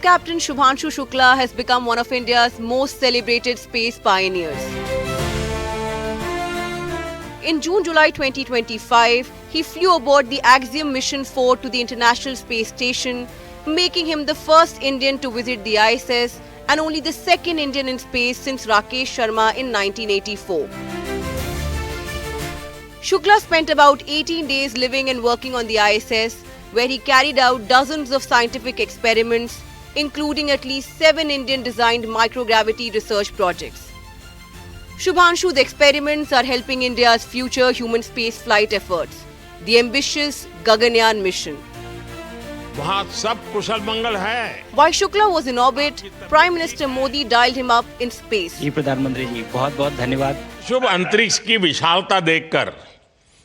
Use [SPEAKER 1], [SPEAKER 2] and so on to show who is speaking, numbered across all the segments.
[SPEAKER 1] Captain Shubhanshu Shukla has become one of India's most celebrated space pioneers. In June-July 2025, he flew aboard the Axiom Mission 4 to the International Space Station, making him the first Indian to visit the ISS and only the second Indian in space since Rakesh Sharma in 1984. Shukla spent about 18 days living and working on the ISS, where he carried out dozens of scientific experiments, including at least 7 Indian-designed microgravity research projects. Shubhanshu's experiments are helping India's future human space flight efforts, the ambitious Gaganyaan mission.
[SPEAKER 2] वहाँ सब कुशल मंगल है।
[SPEAKER 1] While Shukla was in orbit, Prime Minister Modi dialed him up in space.
[SPEAKER 3] जी प्रधानमंत्री जी बहुत बहुत धन्यवाद।
[SPEAKER 2] शुभ अंतरिक्ष की विशालता देखकर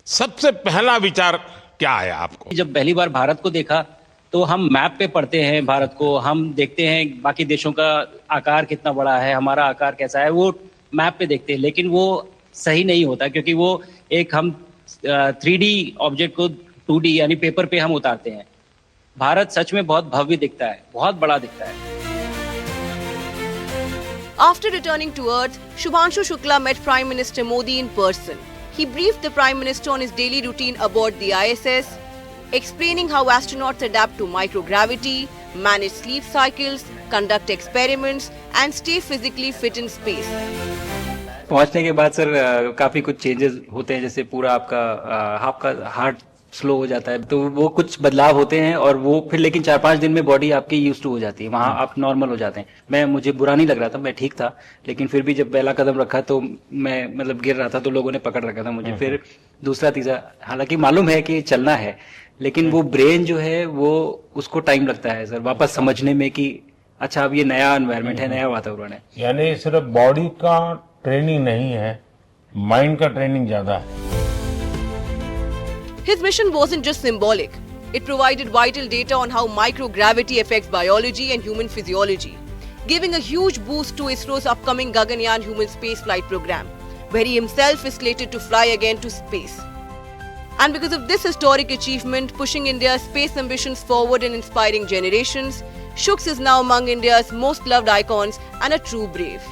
[SPEAKER 2] सबसे पहला विचार क्या आया आपको?
[SPEAKER 3] जब पहली बार भारत को देखा तो हम मैप पे पढ़ते हैं भारत को, हम देखते हैं बाकी देशों का आकार कितना बड़ा है, हमारा आकार कैसा है, वो मैप पे देखते हैं, लेकिन वो सही नहीं होता क्योंकि वो एक हम 3D ऑब्जेक्ट को 2D यानी पेपर पे हम उतारते हैं। भारत सच में बहुत भव्य दिखता है, बहुत बड़ा दिखता है।
[SPEAKER 1] After returning to Earth, Shubhanshu Shukla met Prime Minister Modi in person. He briefed the Prime Minister on his daily routine aboard the ISS, explaining how astronauts adapt to microgravity, manage sleep cycles, conduct experiments, and stay physically fit in space.
[SPEAKER 3] पहुंचने के बाद sir काफी कुछ changes होते हैं, जैसे पूरा आपका हार्ट स्लो हो जाता है, तो वो कुछ बदलाव होते हैं और वो फिर लेकिन 4-5 दिन में बॉडी आपकी यूज टू हो जाती है, वहाँ आप नॉर्मल हो जाते हैं। मुझे बुरा नहीं लग रहा था, मैं ठीक था, लेकिन फिर भी जब पहला कदम रखा तो मैं मतलब गिर रहा था तो लोगों ने पकड़ रखा था मुझे, फिर दूसरा तीसरा, हालांकि मालूम है कि चलना है, लेकिन वो ब्रेन जो है वो उसको टाइम लगता है सर वापस समझने में कि अच्छा अब ये नया एनवायरनमेंट है, नया वातावरण है।
[SPEAKER 2] यानी सिर्फ बॉडी का ट्रेनिंग नहीं है, माइंड का ट्रेनिंग ज्यादा है।
[SPEAKER 1] His mission wasn't just symbolic. It provided vital data on how microgravity affects biology and human physiology, giving a huge boost to ISRO's upcoming Gaganyaan human spaceflight program, where he himself is slated to fly again to space. And because of this historic achievement, pushing India's space ambitions forward and inspiring generations, Shukla is now among India's most loved icons and a true brave.